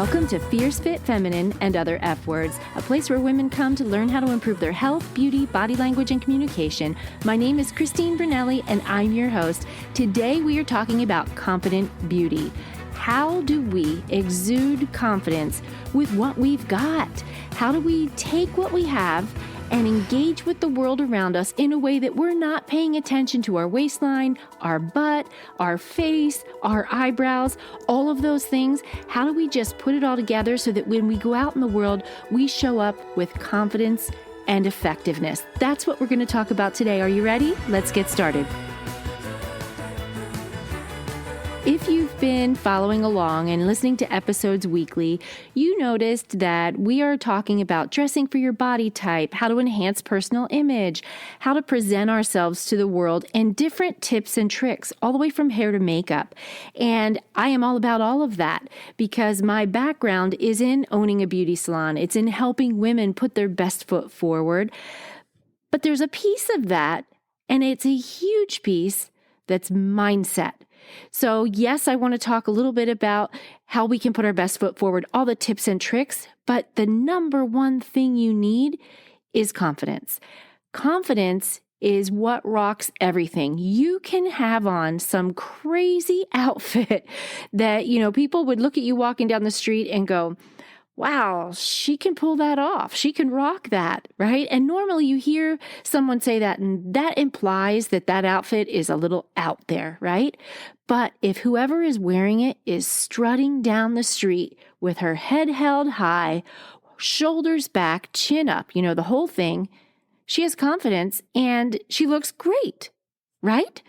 Welcome to Fierce Fit Feminine and Other F Words, a place where women come to learn how to improve their health, beauty, body language, and communication. My name is Christine Brunelli, and I'm your host. Today, we are talking about confident beauty. How do we exude confidence with what we've got? How do we take what we have and engage with the world around us in a way that we're not paying attention to our waistline, our butt, our face, our eyebrows, all of those things? How do we just put it all together so that when we go out in the world, we show up with confidence and effectiveness? That's what we're going to talk about today. Are you ready? Let's get started. If you've been following along and listening to episodes weekly, you noticed that we are talking about dressing for your body type, how to enhance personal image, how to present ourselves to the world, and different tips and tricks, all the way from hair to makeup. And I am all about all of that because my background is in owning a beauty salon. It's in helping women put their best foot forward. But there's a piece of that, and it's a huge piece, that's mindset. So yes, I want to talk a little bit about how we can put our best foot forward, all the tips and tricks, but the number one thing you need is confidence. Confidence is what rocks everything. You can have on some crazy outfit that, people would look at you walking down the street and go, wow, she can pull that off. She can rock that, right? And normally you hear someone say that, and that implies that that outfit is a little out there, right? But if whoever is wearing it is strutting down the street with her head held high, shoulders back, chin up, the whole thing, she has confidence and she looks great, right?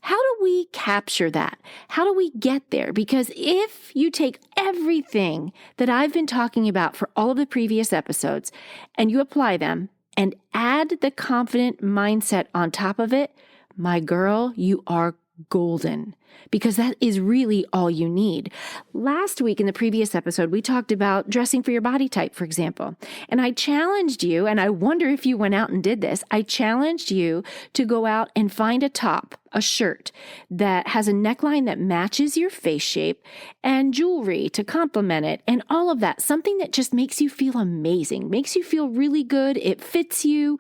How do we capture that? How do we get there? Because if you take everything that I've been talking about for all of the previous episodes and you apply them and add the confident mindset on top of it, my girl, you are golden, because that is really all you need. Last week in the previous episode, we talked about dressing for your body type, for example. And I challenged you, and I wonder if you went out and did this, I challenged you to go out and find a top, a shirt that has a neckline that matches your face shape and jewelry to complement it and all of that. Something that just makes you feel amazing, makes you feel really good. It fits you,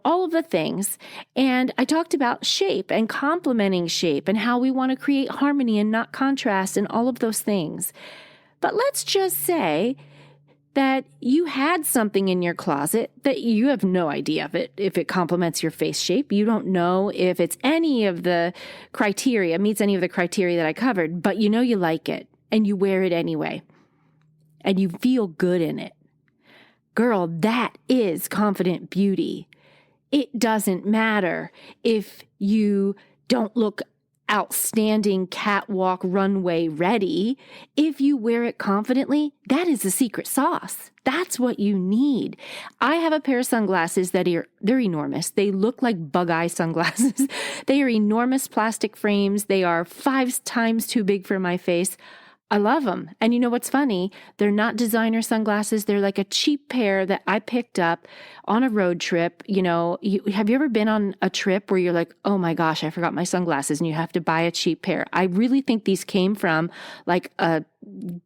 all of the things. And I talked about shape and complementing shape and how we want to create harmony and not contrast and all of those things. But let's just say that you had something in your closet that you have no idea if it complements your face shape. You don't know if it's any of the criteria, meets any of the criteria that I covered, but you like it and you wear it anyway and you feel good in it. Girl, that is confident beauty. It doesn't matter if you don't look outstanding catwalk runway ready. If you wear it confidently, that is the secret sauce. That's what you need. I have a pair of sunglasses they're enormous. They look like bug eye sunglasses. They are enormous plastic frames. They are 5 times too big for my face. I love them. And you know what's funny? They're not designer sunglasses. They're like a cheap pair that I picked up on a road trip. Have you ever been on a trip where you're like, oh my gosh, I forgot my sunglasses, and you have to buy a cheap pair? I really think these came from like a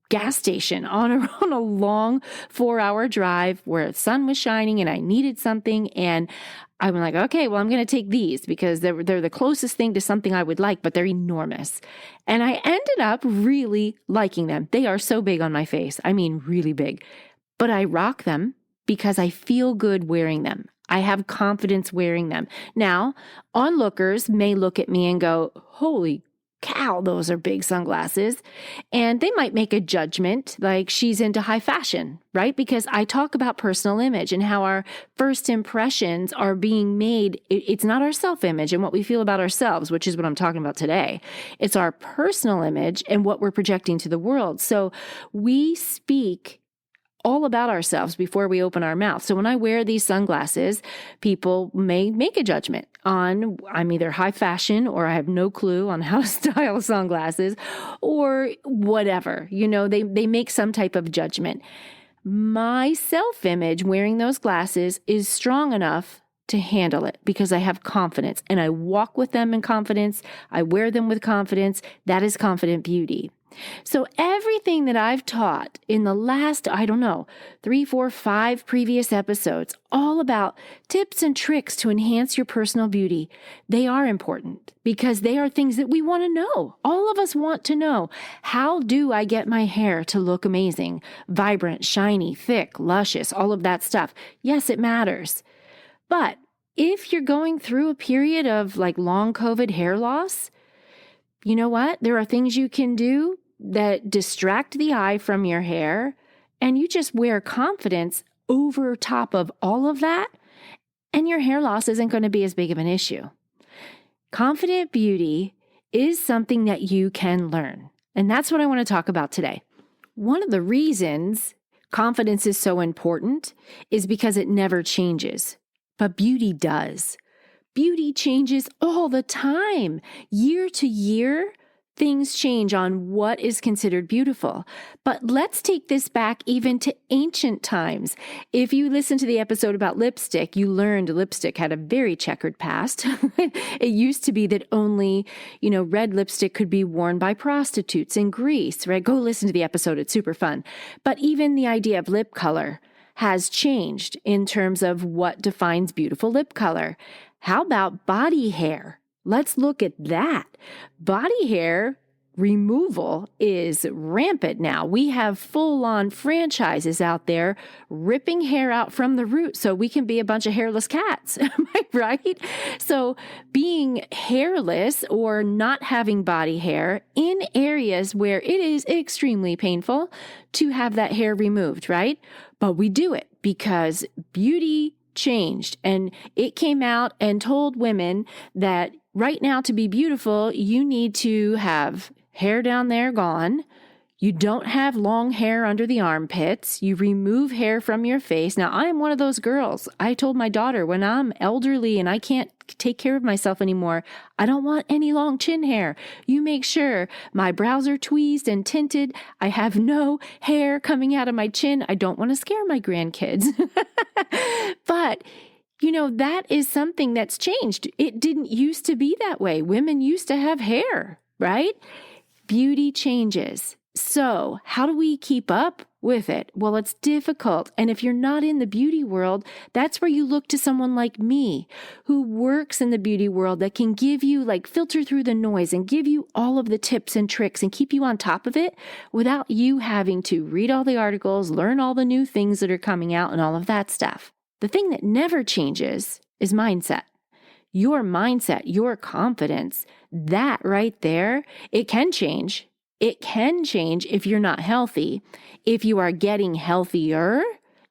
gas station on a long 4-hour drive where the sun was shining and I needed something. And I'm like, okay, well, I'm going to take these because they're the closest thing to something I would like, but they're enormous. And I ended up really liking them. They are so big on my face. I mean, really big. But I rock them because I feel good wearing them. I have confidence wearing them. Now, onlookers may look at me and go, holy cow, those are big sunglasses. And they might make a judgment like she's into high fashion, right? Because I talk about personal image and how our first impressions are being made. It's not our self-image and what we feel about ourselves, which is what I'm talking about today. It's our personal image and what we're projecting to the world. So we speak all about ourselves before we open our mouth. So when I wear these sunglasses, people may make a judgment on I'm either high fashion or I have no clue on how to style sunglasses or whatever. They make some type of judgment. My self-image wearing those glasses is strong enough to handle it because I have confidence and I walk with them in confidence. I wear them with confidence. That is confident beauty. So everything that I've taught in the last, 3, 4, 5 previous episodes, all about tips and tricks to enhance your personal beauty, they are important because they are things that we want to know. All of us want to know, how do I get my hair to look amazing, vibrant, shiny, thick, luscious, all of that stuff? Yes, it matters. But if you're going through a period of like long COVID hair loss, you know what? There are things you can do that distract the eye from your hair, and you just wear confidence over top of all of that, and your hair loss isn't going to be as big of an issue. Confident beauty is something that you can learn, and that's what I want to talk about today. One of the reasons confidence is so important is because it never changes, but beauty does. Beauty changes all the time. Year to year, things change on what is considered beautiful. But let's take this back even to ancient times. If you listen to the episode about lipstick, you learned lipstick had a very checkered past. It used to be that only, red lipstick could be worn by prostitutes in Greece, right? Go listen to the episode. It's super fun. But even the idea of lip color has changed in terms of what defines beautiful lip color. How about body hair? Let's look at that. Body hair removal is rampant now. We have full-on franchises out there ripping hair out from the root so we can be a bunch of hairless cats. Am I right? So being hairless or not having body hair in areas where it is extremely painful to have that hair removed, right? But we do it because beauty changed, and it came out and told women that right now to be beautiful, you need to have hair down there gone. You don't have long hair under the armpits. You remove hair from your face. Now, I am one of those girls. I told my daughter, when I'm elderly and I can't take care of myself anymore, I don't want any long chin hair. You make sure my brows are tweezed and tinted. I have no hair coming out of my chin. I don't want to scare my grandkids. But that is something that's changed. It didn't used to be that way. Women used to have hair, right? Beauty changes. So how do we keep up with it? Well, it's difficult. And if you're not in the beauty world, that's where you look to someone like me who works in the beauty world that can give you, filter through the noise and give you all of the tips and tricks and keep you on top of it without you having to read all the articles, learn all the new things that are coming out and all of that stuff. The thing that never changes is mindset. Your mindset, your confidence, that right there, it can change. It can change if you're not healthy. If you are getting healthier,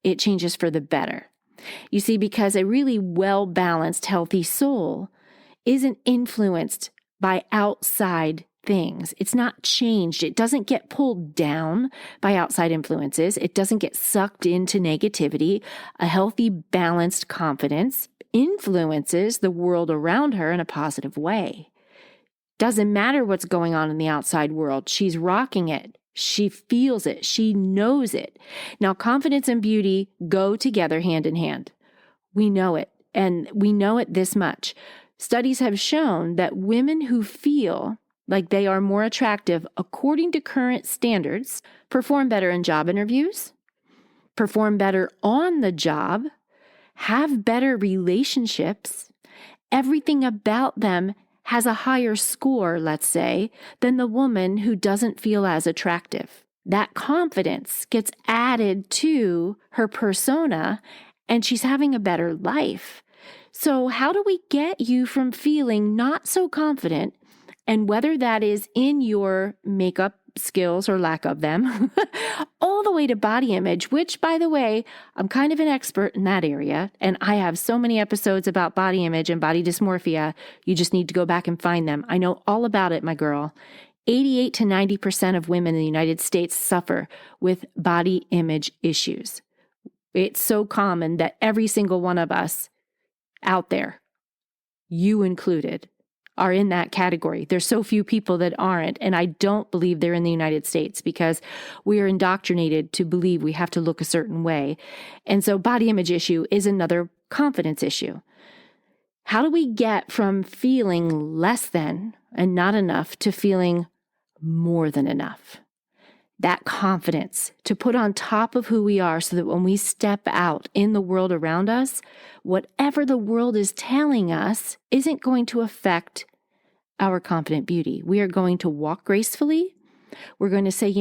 it changes for the better. You see, because a really well-balanced, healthy soul isn't influenced by outside things. It's not changed. It doesn't get pulled down by outside influences. It doesn't get sucked into negativity. A healthy, balanced confidence influences the world around her in a positive way. Doesn't matter what's going on in the outside world. She's rocking it. She feels it. She knows it. Now, confidence and beauty go together hand in hand. We know it. And we know it this much. Studies have shown that women who feel like they are more attractive according to current standards perform better in job interviews, perform better on the job, have better relationships. Everything about them has a higher score, let's say, than the woman who doesn't feel as attractive. That confidence gets added to her persona, and she's having a better life. So how do we get you from feeling not so confident, and whether that is in your makeup skills or lack of them, all the way to body image, which, by the way, I'm kind of an expert in that area, and I have so many episodes about body image and body dysmorphia. You just need to go back and find them. I know all about it, my girl. 88 to 90% of women in the United States suffer with body image issues. It's so common that every single one of us out there, you included, are in that category. There's so few people that aren't, and I don't believe they're in the United States because we are indoctrinated to believe we have to look a certain way. And so body image issue is another confidence issue. How do we get from feeling less than and not enough to feeling more than enough. That confidence to put on top of who we are so that when we step out in the world around us, whatever the world is telling us isn't going to affect our confident beauty. We are going to walk gracefully. We're going to say,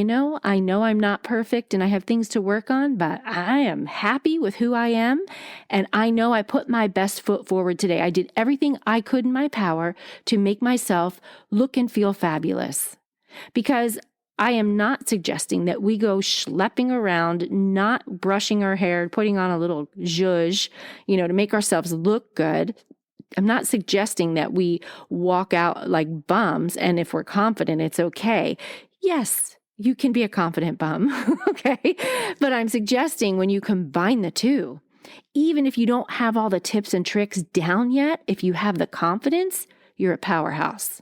I know I'm not perfect and I have things to work on, but I am happy with who I am. And I know I put my best foot forward today. I did everything I could in my power to make myself look and feel fabulous. Because I am not suggesting that we go schlepping around, not brushing our hair, putting on a little zhuzh, to make ourselves look good. I'm not suggesting that we walk out like bums, and if we're confident, it's okay. Yes, you can be a confident bum, okay? But I'm suggesting when you combine the two, even if you don't have all the tips and tricks down yet, if you have the confidence, you're a powerhouse.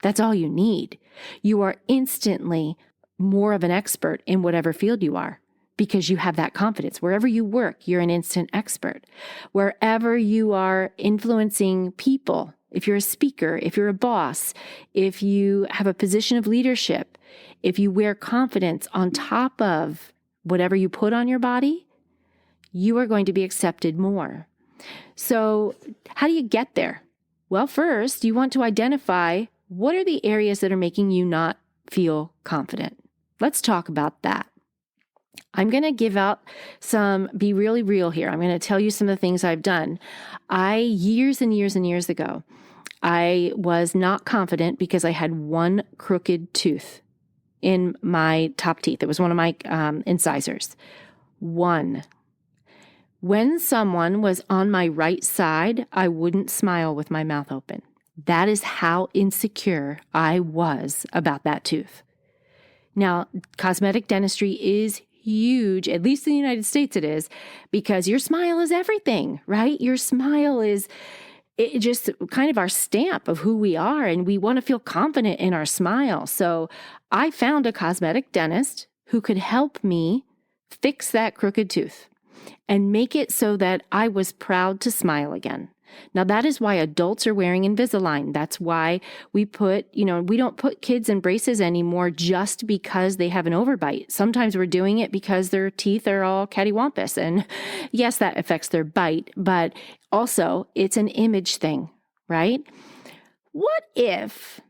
That's all you need. You are instantly more of an expert in whatever field you are because you have that confidence. Wherever you work, you're an instant expert. Wherever you are influencing people, if you're a speaker, if you're a boss, if you have a position of leadership, if you wear confidence on top of whatever you put on your body, you are going to be accepted more. So how do you get there? Well, first, you want to identify what are the areas that are making you not feel confident. Let's talk about that. I'm going to be really real here. I'm going to tell you some of the things I've done. Years and years and years ago, I was not confident because I had one crooked tooth in my top teeth. It was one of my incisors. One. When someone was on my right side, I wouldn't smile with my mouth open. That is how insecure I was about that tooth. Now, cosmetic dentistry is huge, at least in the United States it is, because your smile is everything, right? Your smile is just kind of our stamp of who we are, and we want to feel confident in our smile. So I found a cosmetic dentist who could help me fix that crooked tooth and make it so that I was proud to smile again. Now, that is why adults are wearing Invisalign. That's why we don't put kids in braces anymore just because they have an overbite. Sometimes we're doing it because their teeth are all cattywampus. And yes, that affects their bite, but also it's an image thing, right? What if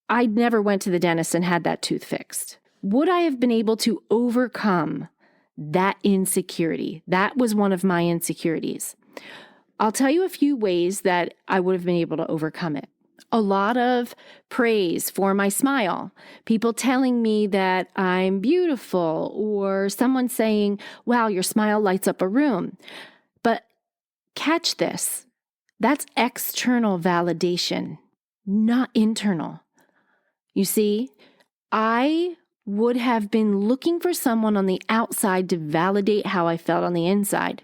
I never went to the dentist and had that tooth fixed? Would I have been able to overcome that insecurity? That was one of my insecurities. I'll tell you a few ways that I would have been able to overcome it. A lot of praise for my smile, people telling me that I'm beautiful, or someone saying, wow, your smile lights up a room. But catch this, that's external validation, not internal. You see, I would have been looking for someone on the outside to validate how I felt on the inside.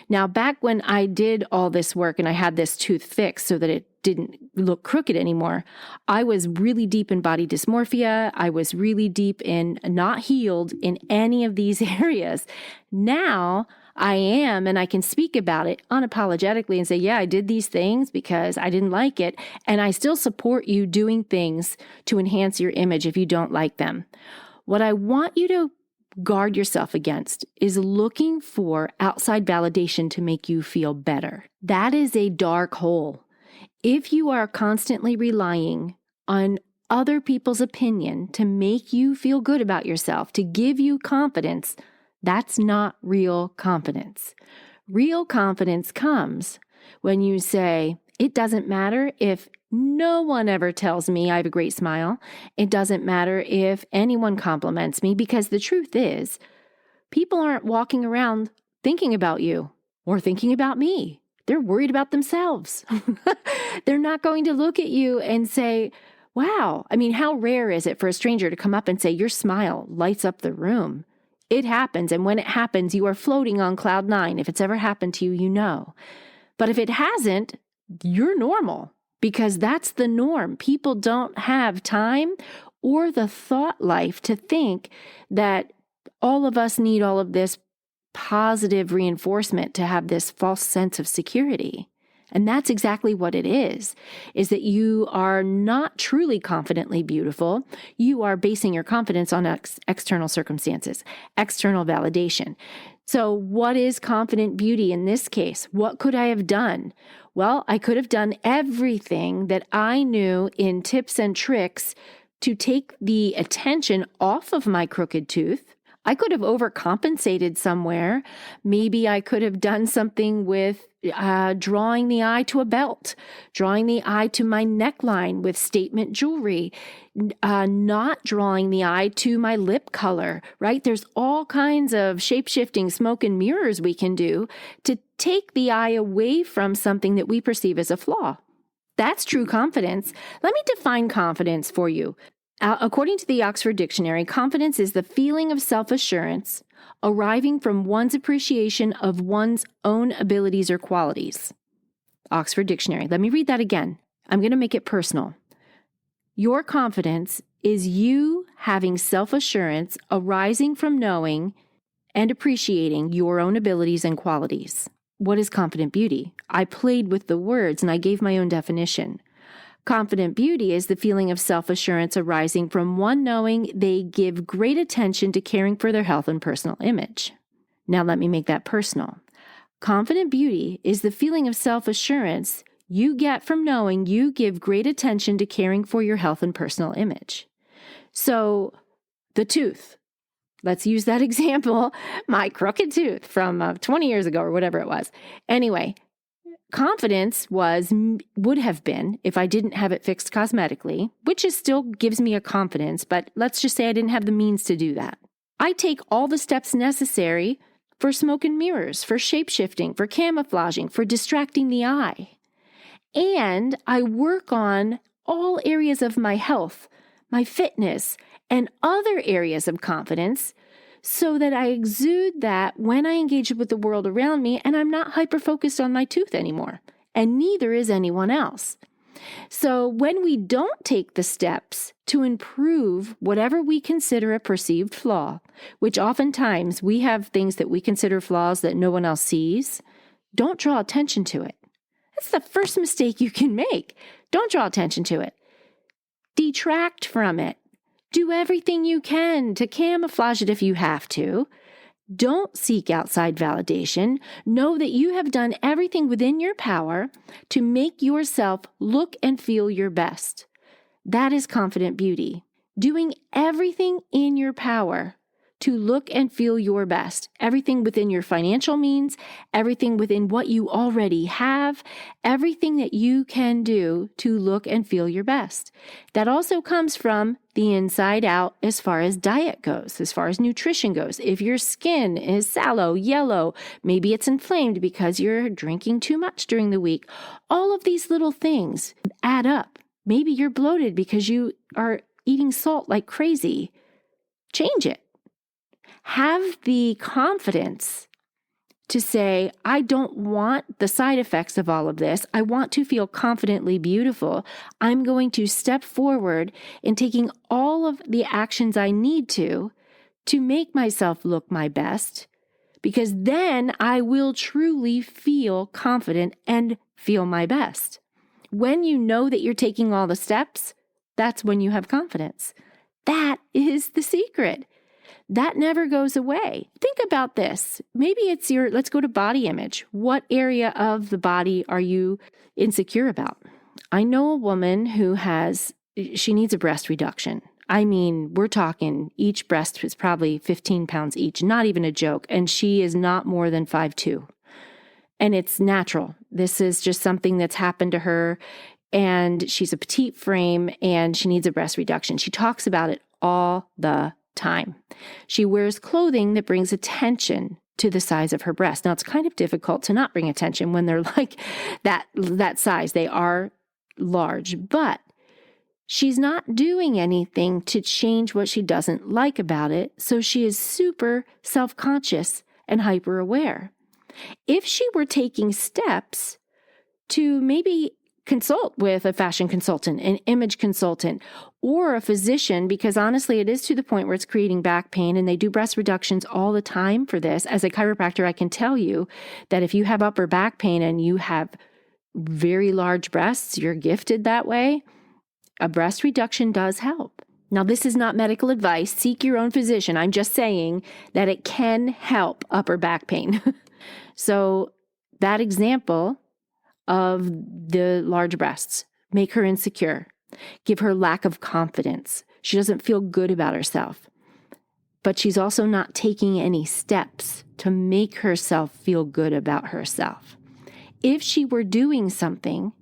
Now, back when I did all this work and I had this tooth fixed so that it didn't look crooked anymore, I was really deep in body dysmorphia. I was really deep in not healed in any of these areas. Now I am, and I can speak about it unapologetically and say, yeah, I did these things because I didn't like it. And I still support you doing things to enhance your image if you don't like them. What I want you to guard yourself against is looking for outside validation to make you feel better. That is a dark hole. If you are constantly relying on other people's opinion to make you feel good about yourself, to give you confidence, that's not real confidence. Real confidence comes when you say, it doesn't matter if no one ever tells me I have a great smile. It doesn't matter if anyone compliments me, because the truth is, people aren't walking around thinking about you or thinking about me. They're worried about themselves. They're not going to look at you and say, wow. I mean, how rare is it for a stranger to come up and say, your smile lights up the room? It happens. And when it happens, you are floating on cloud 9. If it's ever happened to you, you know. But if it hasn't, you're normal. Because that's the norm. People don't have time or the thought life to think that all of us need all of this positive reinforcement to have this false sense of security. And that's exactly what it is that you are not truly confidently beautiful. You are basing your confidence on external circumstances, external validation. So what is confident beauty in this case? What could I have done? Well, I could have done everything that I knew in tips and tricks to take the attention off of my crooked tooth. I could have overcompensated somewhere. Maybe I could have done something with drawing the eye to a belt, drawing the eye to my neckline with statement jewelry, not drawing the eye to my lip color, right? There's all kinds of shape-shifting smoke and mirrors we can do to take the eye away from something that we perceive as a flaw. That's true confidence. Let me define confidence for you. According to the Oxford Dictionary, confidence is the feeling of self-assurance arriving from one's appreciation of one's own abilities or qualities. Oxford Dictionary. Let me read that again. I'm going to make it personal. Your confidence is you having self-assurance arising from knowing and appreciating your own abilities and qualities. What is confident beauty? I played with the words and I gave my own definition. Confident beauty is the feeling of self-assurance arising from one knowing they give great attention to caring for their health and personal image. Now let me make that personal. Confident beauty is the feeling of self-assurance you get from knowing you give great attention to caring for your health and personal image. So the tooth, let's use that example, my crooked tooth from 20 years ago or whatever it was. Anyway, confidence would have been, if I didn't have it fixed cosmetically, which still gives me a confidence, but let's just say I didn't have the means to do that. I take all the steps necessary for smoke and mirrors, for shape-shifting, for camouflaging, for distracting the eye. And I work on all areas of my health, my fitness, and other areas of confidence so that I exude that when I engage with the world around me, and I'm not hyper-focused on my tooth anymore, and neither is anyone else. So when we don't take the steps to improve whatever we consider a perceived flaw, which oftentimes we have things that we consider flaws that no one else sees, don't draw attention to it. That's the first mistake you can make. Don't draw attention to it. Detract from it. Do everything you can to camouflage it if you have to. Don't seek outside validation. Know that you have done everything within your power to make yourself look and feel your best. That is confident beauty. Doing everything in your power to look and feel your best. Everything within your financial means, everything within what you already have, everything that you can do to look and feel your best. That also comes from the inside out as far as diet goes, as far as nutrition goes. If your skin is sallow, yellow, maybe it's inflamed because you're drinking too much during the week. All of these little things add up. Maybe you're bloated because you are eating salt like crazy. Change it. Have the confidence to say, I don't want the side effects of all of this. I want to feel confidently beautiful. I'm going to step forward in taking all of the actions I need to make myself look my best, because then I will truly feel confident and feel my best. When you know that you're taking all the steps, that's when you have confidence. That is the secret. That never goes away. Think about this. Maybe it's let's go to body image. What area of the body are you insecure about? I know a woman who she needs a breast reduction. I mean, we're talking each breast is probably 15 pounds each, not even a joke. And she is not more than 5'2". And it's natural. This is just something that's happened to her. And she's a petite frame and she needs a breast reduction. She talks about it all the time. She wears clothing that brings attention to the size of her breast. Now, it's kind of difficult to not bring attention when they're like that size. They are large, but she's not doing anything to change what she doesn't like about it. So she is super self-conscious and hyper-aware. If she were taking steps to maybe consult with a fashion consultant, an image consultant, or a physician, because honestly, it is to the point where it's creating back pain, and they do breast reductions all the time for this. As a chiropractor, I can tell you that if you have upper back pain and you have very large breasts, you're gifted that way, a breast reduction does help. Now, this is not medical advice. Seek your own physician. I'm just saying that it can help upper back pain. So that example of the large breasts, make her insecure, give her lack of confidence. She doesn't feel good about herself, but she's also not taking any steps to make herself feel good about herself. If she were doing something,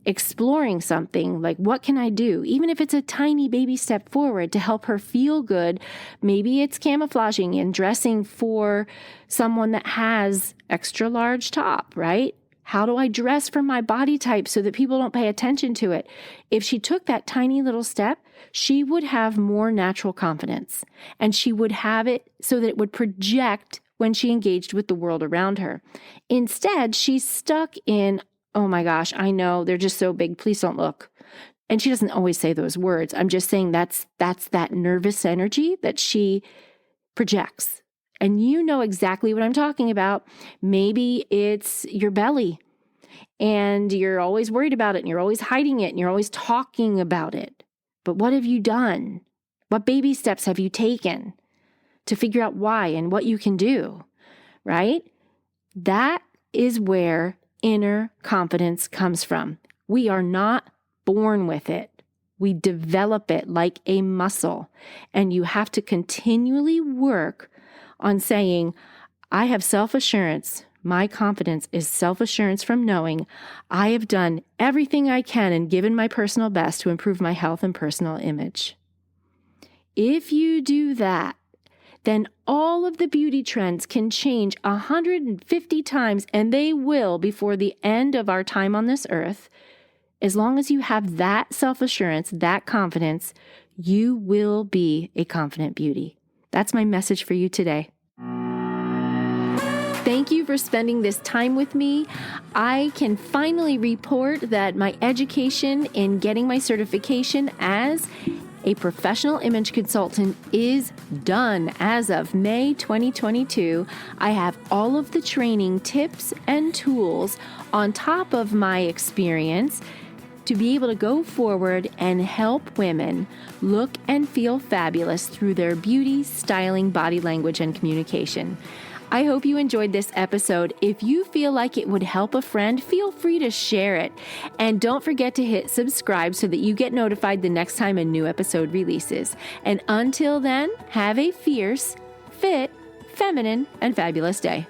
exploring something, like what can I do? Even if it's a tiny baby step forward to help her feel good, maybe it's camouflaging and dressing for someone that has extra large top, right? How do I dress for my body type so that people don't pay attention to it? If she took that tiny little step, she would have more natural confidence, and she would have it so that it would project when she engaged with the world around her. Instead, she's stuck in, oh my gosh, I know, they're just so big, please don't look. And she doesn't always say those words. I'm just saying that's that nervous energy that she projects. And you know exactly what I'm talking about. Maybe it's your belly and you're always worried about it and you're always hiding it and you're always talking about it. But what have you done? What baby steps have you taken to figure out why and what you can do, right? That is where inner confidence comes from. We are not born with it. We develop it like a muscle, and you have to continually work on saying, I have self-assurance. My confidence is self-assurance from knowing I have done everything I can and given my personal best to improve my health and personal image. If you do that, then all of the beauty trends can change 150 times, and they will before the end of our time on this earth. As long as you have that self-assurance, that confidence, you will be a confident beauty. That's my message for you today. Thank you for spending this time with me. I can finally report that my education in getting my certification as a professional image consultant is done as of May 2022. I have all of the training tips and tools on top of my experience to be able to go forward and help women look and feel fabulous through their beauty, styling, body language, and communication. I hope you enjoyed this episode. If you feel like it would help a friend, feel free to share it. And don't forget to hit subscribe so that you get notified the next time a new episode releases. And until then, have a fierce, fit, feminine, and fabulous day.